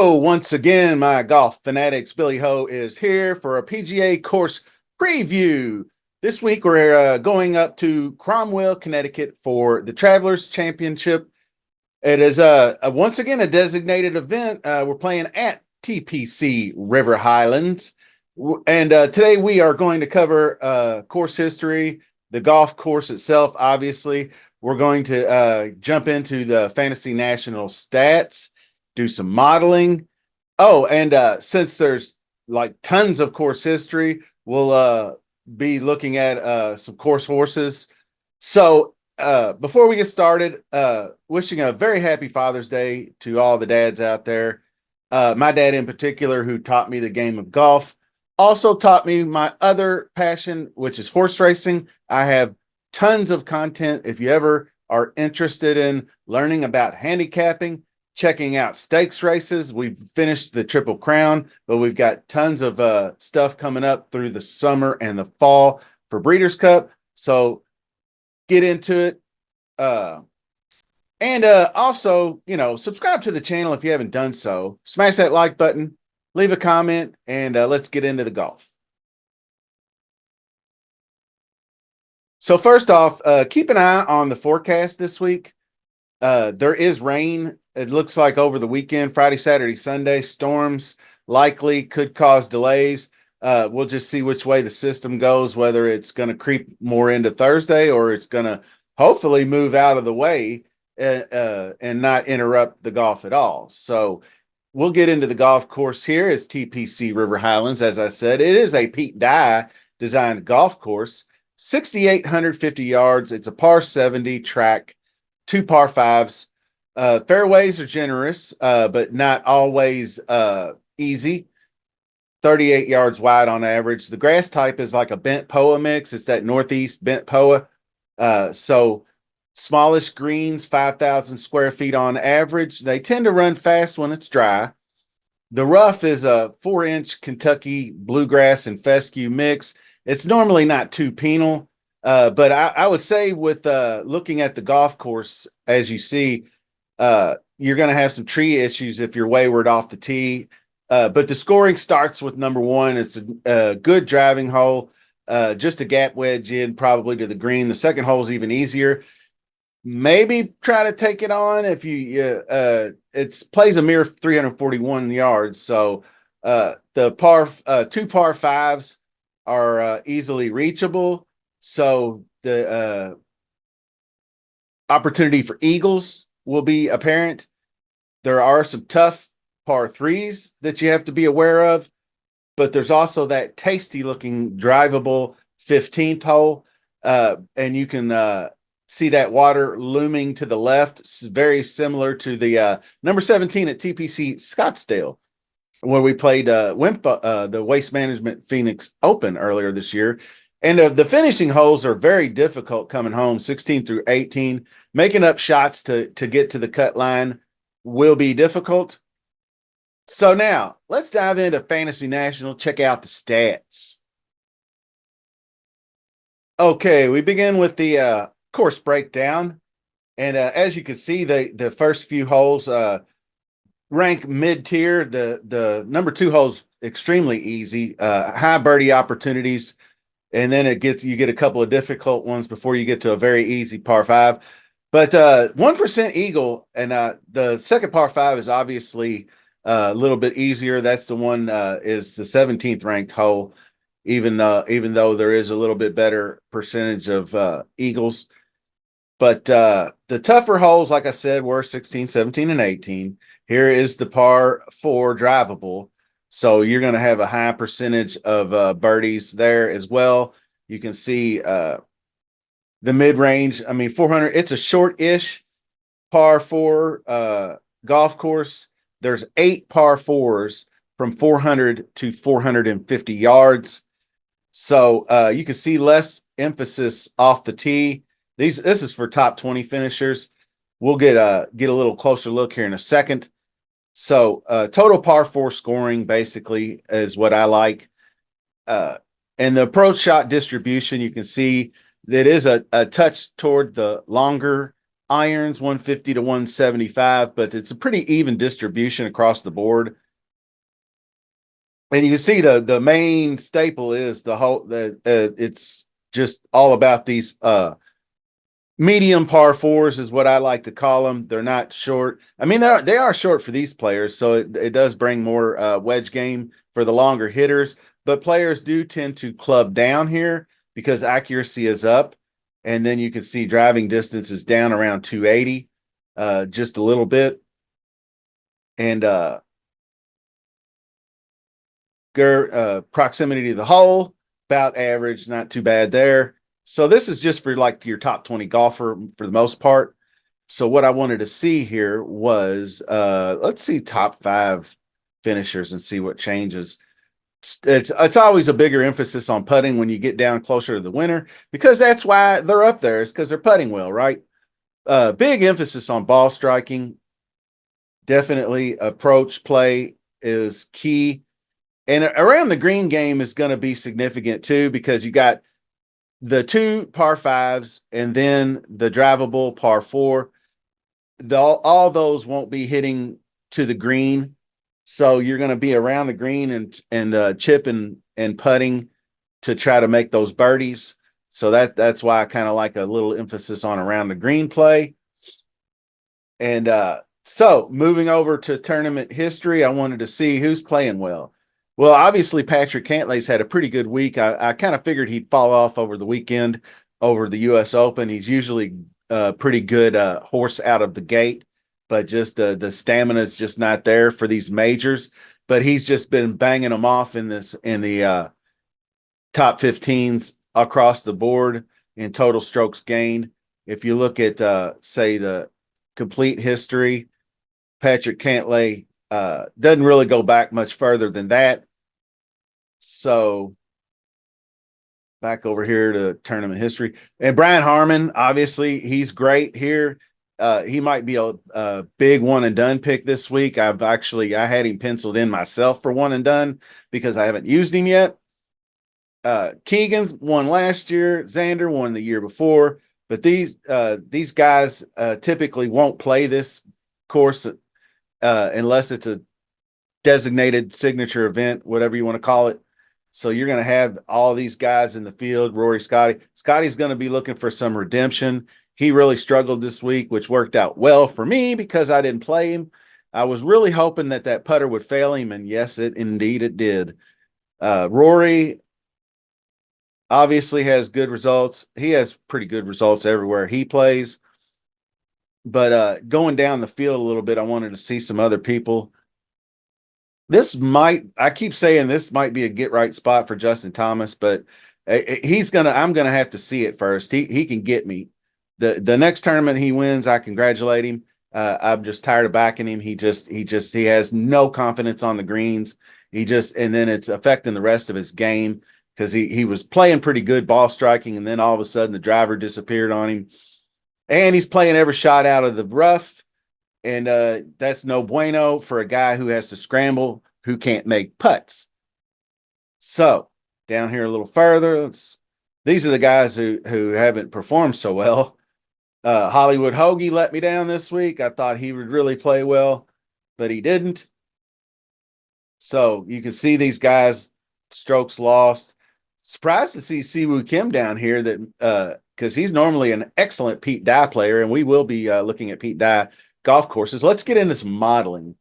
Hello, once again, my golf fanatics. Billy Ho is here for a PGA course preview. This week, we're going up to Cromwell, Connecticut for the Travelers Championship. It is once again a designated event. We're playing at TPC River Highlands. And today we are going to cover course history, the golf course itself, obviously. We're going to jump into the Fantasy National stats, do some modeling. Oh, and since there's like tons of course history, we'll be looking at some course horses. So before we get started, wishing a very happy Father's Day to all the dads out there. My dad in particular, who taught me the game of golf, also taught me my other passion, which is horse racing. I have tons of content. If you ever are interested in learning about handicapping, checking out stakes races, we've finished the Triple Crown, but we've got tons of stuff coming up through the summer and the fall for Breeders' Cup. So get into it. And also, subscribe to the channel if you haven't done so. Smash that like button, leave a comment, and let's get into the golf. So first off, keep an eye on the forecast this week. There is rain. It looks like over the weekend, Friday, Saturday, Sunday, storms likely could cause delays. We'll just see which way the system goes, whether it's going to creep more into Thursday or it's going to hopefully move out of the way and not interrupt the golf at all. So we'll get into the golf course here. It's TPC River Highlands. As I said, it is a Pete Dye designed golf course, 6,850 yards. It's a par 70 track, 2 par 5s. Fairways are generous, but not always easy. 38 yards wide on average. The grass type is like a bent POA mix. It's that Northeast bent POA. So smallish greens, 5,000 square feet on average. They tend to run fast when it's dry. The rough is a 4-inch Kentucky bluegrass and fescue mix. It's normally not too penal, but I would say with looking at the golf course, as you see, you're going to have some tree issues if you're wayward off the tee. But the scoring starts with number one. It's a good driving hole, just a gap wedge in probably to the green. The second hole is even easier. Maybe try to take it on if it plays a mere 341 yards. So the 2 par 5s are easily reachable. So the opportunity for eagles will be apparent. There are some tough par 3s that you have to be aware of, but there's also that tasty looking drivable 15th hole. And you can see that water looming to the left. It's very similar to the number 17 at TPC Scottsdale, where we played the Waste Management Phoenix Open earlier this year. And the finishing holes are very difficult coming home, 16 through 18. Making up shots to get to the cut line will be difficult. So now let's dive into Fantasy National, check out the stats. Okay, we begin with the course breakdown. And as you can see, the first few holes rank mid-tier. The number 2 hole's extremely easy, high birdie opportunities. And then you get a couple of difficult ones before you get to a very easy par 5. But 1% eagle, and the second par 5 is obviously a little bit easier. That's the one is the 17th ranked hole, even though there is a little bit better percentage of eagles. But the tougher holes, like I said, were 16, 17, and 18. Here is the par 4 drivable. So you're going to have a high percentage of birdies there as well. You can see the mid-range. I mean, 400, it's a short-ish par 4 golf course. There's 8 par 4s from 400 to 450 yards. So you can see less emphasis off the tee. This is for top 20 finishers. We'll get a little closer look here in a second. So total par 4 scoring basically is what I like. And the approach shot distribution, you can see that is a touch toward the longer irons 150 to 175, but it's a pretty even distribution across the board. And you can see the main staple is it's just all about these medium par fours is what I like to call them. They're not short. I mean, they are short for these players, so it does bring more wedge game for the longer hitters. But players do tend to club down here because accuracy is up, and then you can see driving distance is down around 280, just a little bit, and proximity to the hole about average, not too bad there. So this is just for like your top 20 golfer for the most part. So what I wanted to see here was let's see top 5 finishers and see what changes. It's always a bigger emphasis on putting when you get down closer to the winter, because that's why they're up there, is because they're putting well, right? Big emphasis on ball striking. Definitely approach play is key. And around the green game is going to be significant too, because you got the 2 par 5s and then the drivable par 4. All those won't be hitting to the green. So you're going to be around the green and chipping and putting to try to make those birdies. So that's why I kind of like a little emphasis on around the green play. And so moving over to tournament history, I wanted to see who's playing well. Well, obviously, Patrick Cantlay's had a pretty good week. I kind of figured he'd fall off over the weekend over the U.S. Open. He's usually pretty good horse out of the gate, but just the stamina is just not there for these majors. But he's just been banging them off in the top 15s across the board in total strokes gained. If you look at say the complete history, Patrick Cantlay doesn't really go back much further than that. So back over here to tournament history. And Brian Harman, obviously, he's great here. He might be a big one and done pick this week. I had him penciled in myself for one and done because I haven't used him yet. Keegan won last year. Xander won the year before. But these guys typically won't play this course unless it's a designated signature event, whatever you want to call it. So you're going to have all these guys in the field. Rory, Scottie. Scottie's going to be looking for some redemption. He really struggled this week, which worked out well for me because I didn't play him. I was really hoping that putter would fail him, and yes, indeed it did. Rory obviously has good results. He has pretty good results everywhere he plays. But going down the field a little bit, I wanted to see some other people. I keep saying this might be a get right spot for Justin Thomas, but I'm gonna have to see it first. He can get me. The next tournament he wins, I congratulate him. I'm just tired of backing him. He has no confidence on the greens. And then it's affecting the rest of his game because he was playing pretty good ball striking, and then all of a sudden the driver disappeared on him. And he's playing every shot out of the rough. And that's no bueno for a guy who has to scramble, who can't make putts. So down here a little further, these are the guys who haven't performed so well. Hollywood Hoagie let me down this week. I thought he would really play well, but he didn't. So you can see these guys, strokes lost. Surprised to see Siwoo Kim down here because he's normally an excellent Pete Dye player, and we will be looking at Pete Dye golf courses. Let's get into some modeling.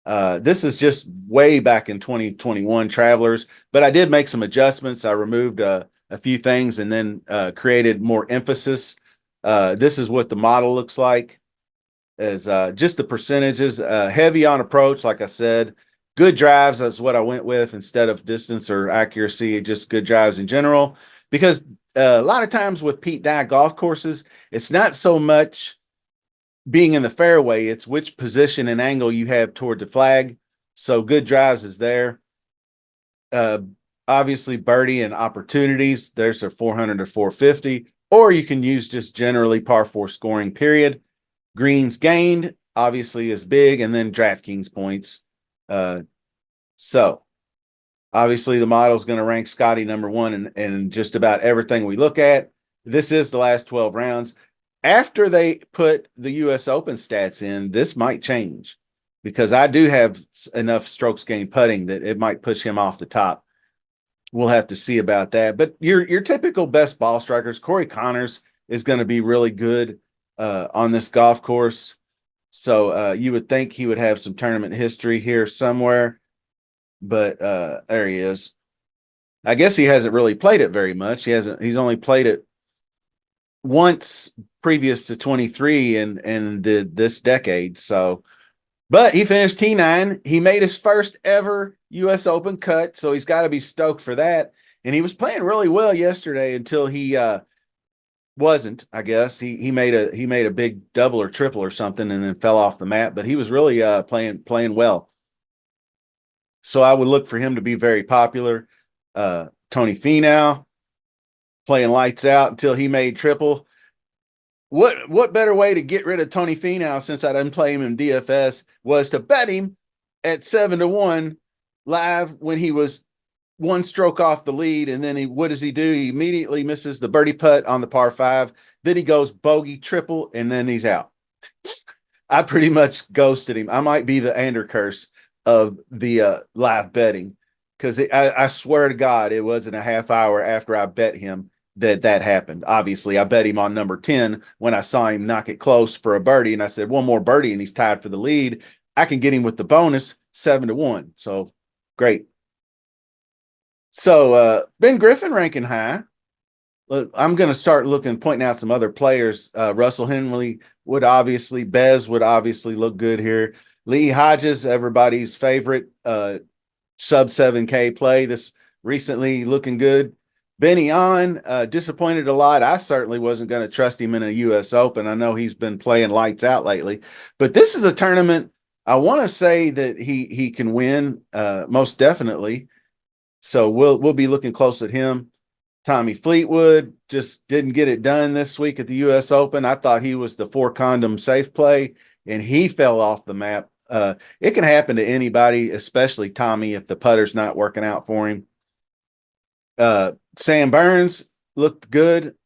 This is just way back in 2021 Travelers, but I did make some adjustments. I removed a few things and then created more emphasis. This is what the model looks like, as just the percentages. Heavy on approach, like I said. Good drives, that's what I went with instead of distance or accuracy, just good drives in general. Because a lot of times with Pete Dye golf courses, it's not so much being in the fairway, it's which position and angle you have toward the flag. So good drives is there. Obviously, birdie and opportunities, there's a 400 to 450, or you can use just generally par 4 scoring, period. Greens gained, obviously, is big, and then DraftKings points. So obviously the model is going to rank Scottie number 1 in just about everything we look at. This is the last 12 rounds. After they put the US Open stats in, this might change because I do have enough strokes gained putting that it might push him off the top. We'll have to see about that. But your typical best ball strikers, Corey Connors is going to be really good on this golf course. So you would think he would have some tournament history here somewhere, but there he is. I guess he hasn't really played it very much. He's only played it once previous to 23 and this decade. So, but he finished T9. He made his first ever US Open cut, so he's got to be stoked for that. And he was playing really well yesterday until he wasn't, I guess. He made a big double or triple or something and then fell off the mat, but he was really playing well. So I would look for him to be very popular. Tony Finau playing lights out until he made triple. What better way to get rid of Tony Finau since I didn't play him in DFS was to bet him at 7-1 live when he was one stroke off the lead, and then what does he do? He immediately misses the birdie putt on the par 5. Then he goes bogey triple, and then he's out. I pretty much ghosted him. I might be the Ander curse of the live betting because I swear to God, it wasn't a half hour after I bet him that happened. Obviously, I bet him on number 10 when I saw him knock it close for a birdie, and I said, one more birdie, and he's tied for the lead. I can get him with the bonus 7-1. So great. So Ben Griffin ranking high. Look, I'm going to start pointing out some other players. Russell Henley Bez would obviously look good here. Lee Hodges, everybody's favorite sub 7K play this recently, looking good. Benny On, disappointed a lot. I certainly wasn't going to trust him in a U.S. Open. I know he's been playing lights out lately, but this is a tournament I want to say that he can win most definitely. So we'll be looking close at him. Tommy Fleetwood just didn't get it done this week at the U.S. Open. I thought he was the 4-condom safe play, and he fell off the map. It can happen to anybody, especially Tommy, if the putter's not working out for him. Sam Burns looked good,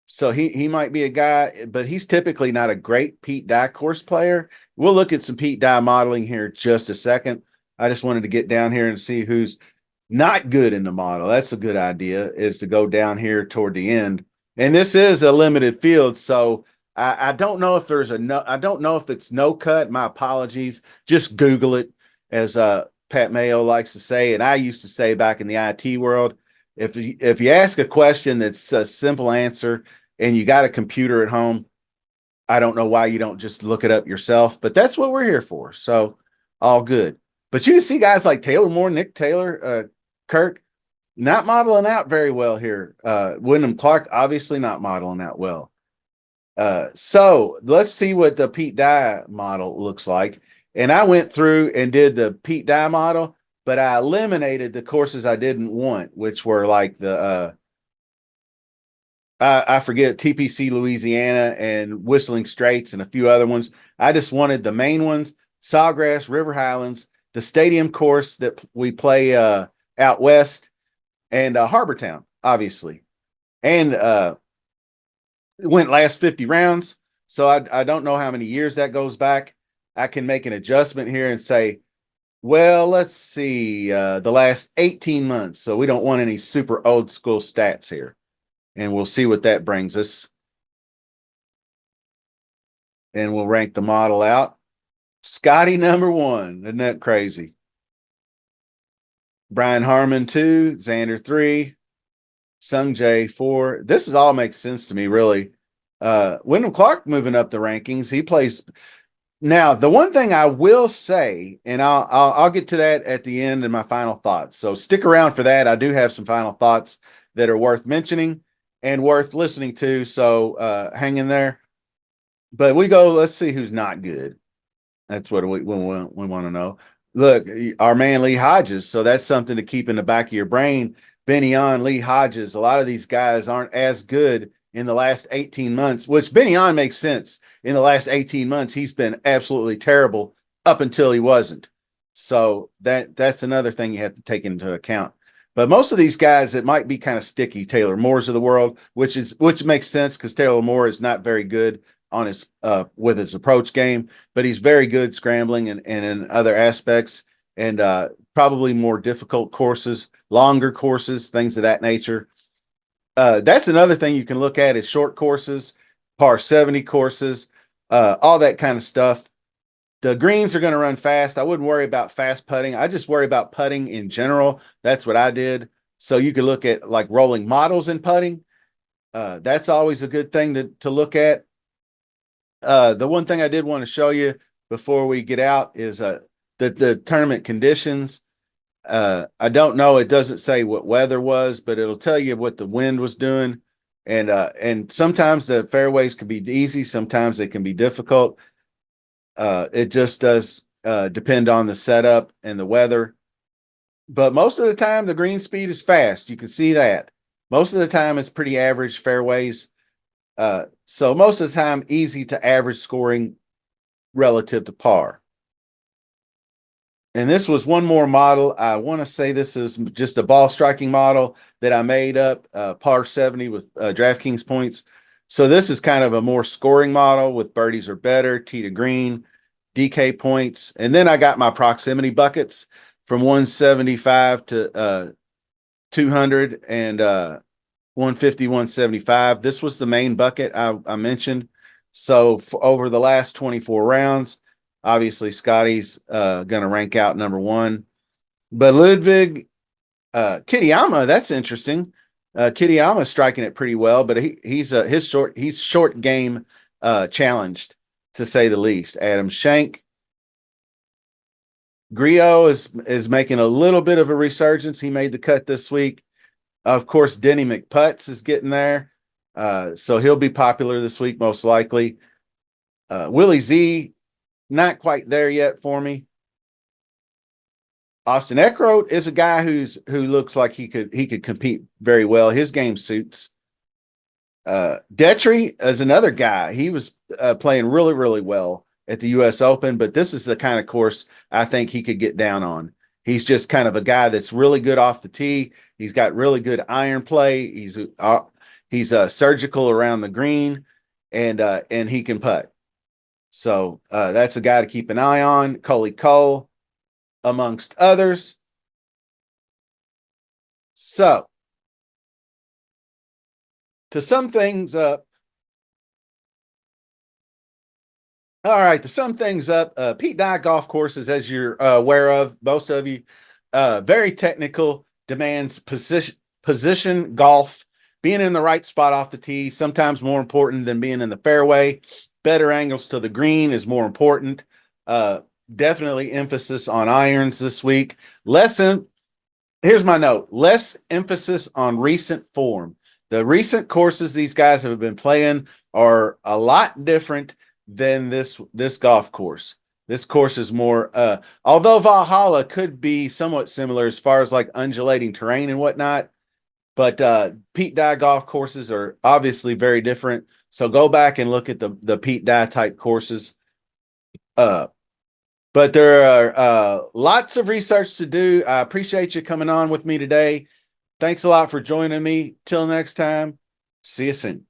so he might be a guy, but he's typically not a great Pete Dye course player. We'll look at some Pete Dye modeling here just a second. I just wanted to get down here and see who's not good in the model. That's a good idea, is to go down here toward the end. And this is a limited field, so I don't know if I don't know if it's no cut. My apologies. Just Google it, as Pat Mayo likes to say, and I used to say back in the IT world. If you ask a question that's a simple answer and you got a computer at home, I don't know why you don't just look it up yourself, but that's what we're here for. So all good. But you see guys like Taylor Moore, Nick Taylor, Kirk, not modeling out very well here. Wyndham Clark, obviously not modeling out well. So let's see what the Pete Dye model looks like. And I went through and did the Pete Dye model, but I eliminated the courses I didn't want, which were like the I forget, TPC Louisiana and Whistling Straits and a few other ones. I just wanted the main ones: Sawgrass, River Highlands, the stadium course that we play out west, and Harbortown, obviously. And went last 50 rounds. So I don't know how many years that goes back. I can make an adjustment here and say, well, let's see, the last 18 months. So we don't want any super old school stats here. And we'll see what that brings us. And we'll rank the model out. Scottie number 1. Isn't that crazy? Brian Harmon 2, Xander 3, Sung Jae 4. This all makes sense to me, really. Wyndham Clark moving up the rankings. He plays. Now, the one thing I will say, and I'll get to that at the end in my final thoughts. So stick around for that. I do have some final thoughts that are worth mentioning and worth listening to. So hang in there. But let's see who's not good. That's what we want to know. Look, our man Lee Hodges. So that's something to keep in the back of your brain. Benny On, Lee Hodges. A lot of these guys aren't as good in the last 18 months, which Benny On makes sense. In the last 18 months, he's been absolutely terrible up until he wasn't. So that's another thing you have to take into account. But most of these guys, it might be kind of sticky. Taylor Moore's of the world, which makes sense because Taylor Moore is not very good on his with his approach game, but he's very good scrambling and in other aspects, and probably more difficult courses, longer courses, things of that nature. That's another thing you can look at is short courses, par 70 courses, all that kind of stuff. The greens are going to run fast. I wouldn't worry about fast putting. I just worry about putting in general. That's what I did. So you could look at like rolling models in putting. That's always a good thing to look at. The one thing I did want to show you before we get out is the tournament conditions. I don't know. It doesn't say what weather was, but it'll tell you what the wind was doing. And sometimes the fairways can be easy. Sometimes they can be difficult. It just does depend on the setup and the weather. But most of the time, the green speed is fast. You can see that. Most of the time, it's pretty average fairways. So most of the time, easy to average scoring relative to par. And this was one more model. I want to say this is just a ball striking model that I made up, par 70 with DraftKings points. So this is kind of a more scoring model with birdies or better, tee to green, DK points. And then I got my proximity buckets from 175 to 200 and 150, 175. This was the main bucket I mentioned. So over the last 24 rounds, obviously Scottie's going to rank out number one. But Ludwig Kitayama, that's interesting. Kitayama is striking it pretty well, but he's short game challenged, to say the least. Adam Schenk. Griot is making a little bit of a resurgence. He made the cut this week. Of course, Denny McPutts is getting there. So he'll be popular this week, most likely. Willie Z, not quite there yet for me. Austin Eckroat is a guy who looks like he could compete very well. His game suits. Detry is another guy. He was playing really, really well at the U.S. Open, but this is the kind of course I think he could get down on. He's just kind of a guy that's really good off the tee. He's got really good iron play. He's surgical around the green, and he can putt. So that's a guy to keep an eye on. Coley Cole, amongst others. So to sum things up, Pete Dye golf courses, as you're aware of, most of you, very technical, demands position golf, being in the right spot off the tee, sometimes more important than being in the fairway. Better angles to the green is more important. Definitely emphasis on irons this week. Here's my note, less emphasis on recent form. The recent courses these guys have been playing are a lot different than this golf course. This course is more, although Valhalla could be somewhat similar as far as like undulating terrain and whatnot, but Pete Dye golf courses are obviously very different. So go back and look at the Pete Dye type courses. But there are lots of research to do. I appreciate you coming on with me today. Thanks a lot for joining me. Till next time, see you soon.